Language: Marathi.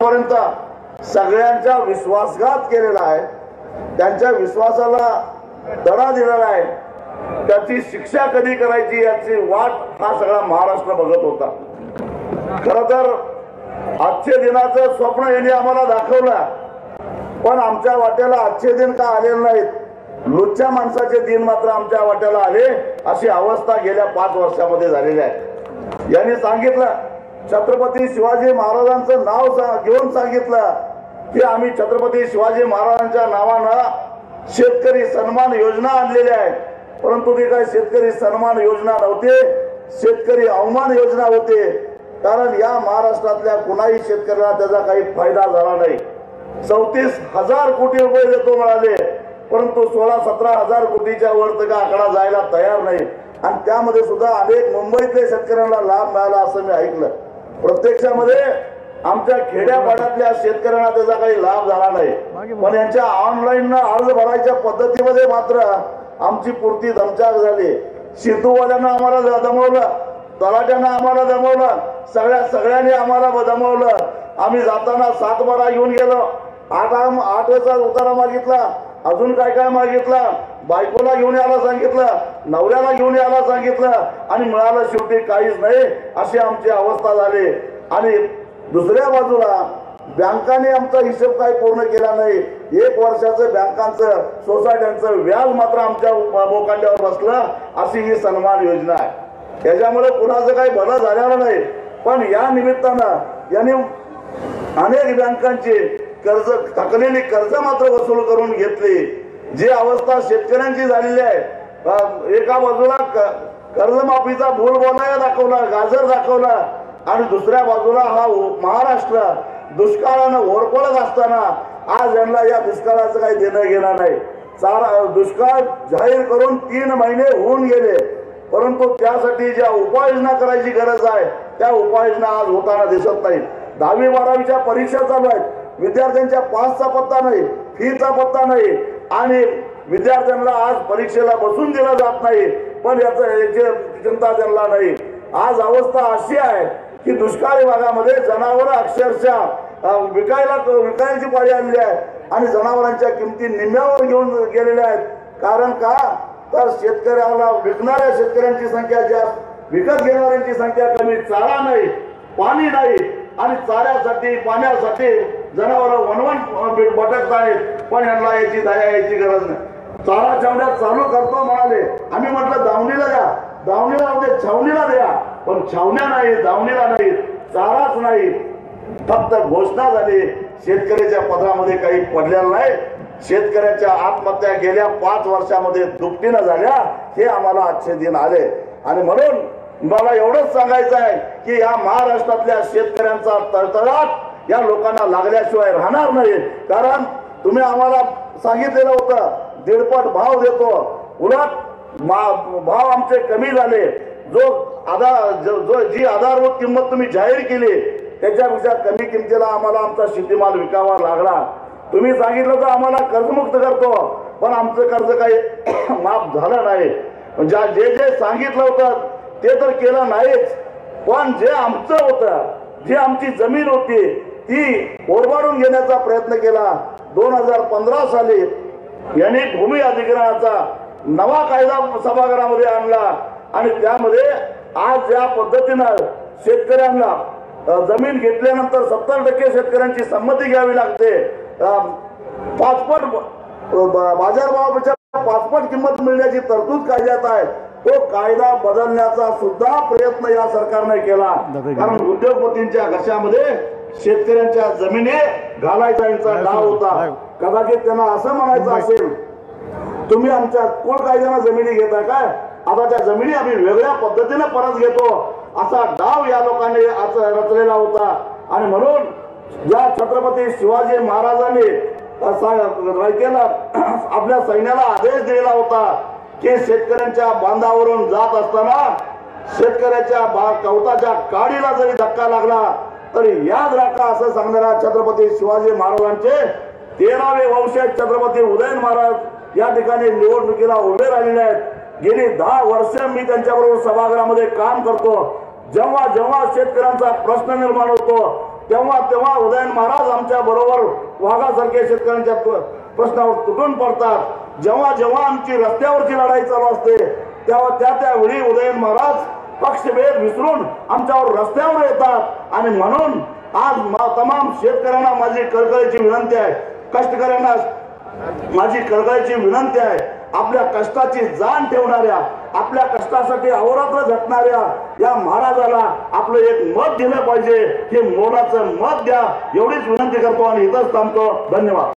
पर्यंत सगळ्यांचा विश्वासघात केलेला आहे, त्यांच्या विश्वासाला दडा दिलेला आहे, त्याची शिक्षा कधी करायची याची वाट हा सगळा महाराष्ट्र बघत होता। खरं तर आजचे दिनाचं स्वप्न यांनी आम्हाला दाखवलं, पण आमच्या वाट्याला आजचे दिन का आलेले नाहीत। लुच्च्या माणसाचे दिन मात्र आमच्या वाट्याला आले, अशी अवस्था गेल्या 5 वर्षामध्ये झालेली आहे। यांनी सांगितलं, छत्रपती शिवाजी महाराजांचं नाव घेऊन सांगितलं की आम्ही छत्रपती शिवाजी महाराजांच्या नावानं शेतकरी सन्मान योजना आणलेल्या आहेत, परंतु ती काही शेतकरी सन्मान योजना नव्हते, शेतकरी अवमान योजना होते। कारण या महाराष्ट्रातल्या कुणाही शेतकऱ्याला त्याचा काही फायदा झाला नाही। 34,000 कोटी रुपये देतो म्हणाले, परंतु 16-17 हजार कोटीच्या वर तर आकडा जायला तयार नाही, आणि त्यामध्ये सुद्धा अनेक मुंबईतल्या शेतकऱ्यांना लाभ मिळाला असं मी ऐकलं। प्रत्यक्षामध्ये आमच्या खेड्यापाड्यातल्या शेतकऱ्यांना त्याचा काही लाभ झाला नाही, पण यांच्या ऑनलाईन अर्ज भरायच्या पद्धतीमध्ये मात्र आमची पुरती दमछाक झाली। शेतूवाल्यांना आम्हाला दमवलं, तलाट्यांना आम्हाला दमवलं, सगळ्यांनी आम्हाला दमवलं। आम्ही जाताना 7 बारा घेऊन गेलो, 8 वेळचा उतारा मागितला, अजून काय मागितलं, बायकोला घेऊन यायला सांगितलं, नवऱ्याला घेऊन यायला सांगितलं, आणि मिळालं शेवटी काहीच नाही, अशी आमची अवस्था झाली। आणि दुसऱ्या बाजूला बँकाने आमचा हिशोब काही पूर्ण केला नाही। 1 वर्षाचं बँकांचं सोसायट्यांचं व्याज मात्र आमच्या बोकांड्यावर बसलं, अशी ही सन्मान योजना आहे। त्याच्यामुळे कुणाचं काही भलं झालेलं नाही, पण या निमित्तानं यांनी अनेक बँकांची थकलेली कर्ज मात्र वसूल करून घेतली। जी अवस्था शेतकऱ्यांची झालेली आहे, एका बाजूला कर्जमाफीचा बोलबाला दाखवला, गाजर दाखवला, आणि दुसऱ्या बाजूला हा महाराष्ट्र दुष्काळानं ओरपळत असताना आज यांना या दुष्काळाचं काही देणं घेणं नाही। दुष्काळ जाहीर करून 3 महिने होऊन गेले, परंतु त्यासाठी ज्या उपाययोजना करायची गरज आहे त्या उपाययोजना आज होताना दिसत नाही। 10वी 12वीच्या परीक्षा चालू आहेत, विद्यार्थ्यांच्या पासचा पत्ता नाही, फीचा पत्ता नाही, आणि विद्यार्थ्यांना आज परीक्षेला बसून दिला जात नाही, पण याची चिंता त्यांना नाही। आज अवस्था अशी आहे की दुष्काळी भागामध्ये जनावर अक्षरशः विकायची पाळी आलेली आहे, आणि जनावरांच्या किमती निम्म्यावर घेऊन गेलेल्या आहेत। कारण का तर शेतकऱ्याला विकणाऱ्या शेतकऱ्यांची संख्या जास्त, विकत घेणाऱ्यांची संख्या कमी, चारा नाही, पाणी नाही, आणि चाऱ्यासाठी पाण्यासाठी जनावर वणवण भटकत आहेत, पण यांना याची दया यायची गरज नाही। चारा छावण्या चालू करतो म्हणाले, आम्ही म्हटलं दावणीला द्या, दावणीला होते छावणीला द्या, पण छावण्या नाही, दावणीला नाही, चाराच नाही, फक्त घोषणा झाली, शेतकऱ्याच्या पदरामध्ये काही पडलेलं नाही। शेतकऱ्याच्या आत्महत्या गेल्या 5 वर्षामध्ये दुपटीनं झाल्या, हे आम्हाला आजचे दिन आले। आणि म्हणून मला एवढंच सांगायचं आहे की या महाराष्ट्रातल्या शेतकऱ्यांचा तळतळाट या लोकांना लागल्याशिवाय राहणार नाही। कारण तुम्ही आम्हाला सांगितलेलं होतं 1.5 भाव देतो, उलट भाव आमचे कमी झाले। जी आधारभूत किंमत तुम्ही जाहीर केली त्याच्यापेक्षा कमी किमतीला आम्हाला आमचा शेतीमाल विकावा लागला। तुम्ही सांगितलं तर आम्हाला कर्जमुक्त करतो, पण आमचं कर्ज काही माफ झालं नाही। जे सांगितलं होतं ते तर केलं नाहीच, पण जे आमचं होतं, जी आमची जमीन होती ती ओरबाडून घेण्याचा प्रयत्न केला। 2015 साली यांनी भूमी अधिग्रहणाचा नवा कायदा सभागृहामध्ये आणला, आणि त्यामध्ये आज ज्या पद्धतीनं शेतकऱ्यांना जमीन घेतल्यानंतर 70% शेतकऱ्यांची संमती घ्यावी लागते, 5पट बाजारभावापेक्षा 5पट किंमत मिळण्याची तरतूद कायद्यात आहे, तो कायदा बदलण्याचा सुद्धा प्रयत्न या सरकारने केला। कारण उद्योगपतींच्या घशामध्ये शेतकऱ्यांच्या जमिनी घालायचा यांचा डाव होता। कदाचित त्यांना असं म्हणायचं असेल, तुम्ही आमच्या कुळ कायद्याने जमिनी घेताय काय, आता त्या जमिनी आम्ही वेगळ्या पद्धतीने परत घेतो, असा डाव या लोकांनी रचलेला होता। आणि म्हणून या छत्रपती शिवाजी महाराजांनी आपल्या सैन्याला आदेश दिलेला होता की शेतकऱ्यांच्या बांधावरून जात असताना शेतकऱ्याच्या कवताच्या काडीला जरी धक्का लागला तरी याद राखा, असं सांगणाऱ्या छत्रपती शिवाजी महाराजांचे 13वे वंशज छत्रपती उदयन महाराज या ठिकाणी निवडणुकीला उभे राहिलेले आहेत। गेली 10 वर्ष मी त्यांच्याबरोबर सभागृहामध्ये काम करतो। जेव्हा जेव्हा शेतकऱ्यांचा प्रश्न निर्माण होतो तेव्हा उदयन महाराज आमच्या बरोबर वाघासारखे शेतकऱ्यांच्या प्रश्नावर तुटून पडतात। जेव्हा आमची रस्त्यावरची लढाई चालू असते त्यावेळी उदयन महाराज पक्षभेद विसरून आमच्यावर रस्त्यावर येतात। आणि म्हणून आज तमाम शेतकऱ्यांना माझी कळकळीची विनंती आहे, कष्टकऱ्यांना माझी कळकळीची विनंती आहे, आपल्या कष्टाची जाण ठेवणाऱ्या, आपल्या कष्टासाठी अहोरात्र झटणाऱ्या या महाराजाला आपलं एक मत दिलं पाहिजे। हे मोलाचं मत द्या एवढीच विनंती करतो आणि इथंच थांबतो। धन्यवाद।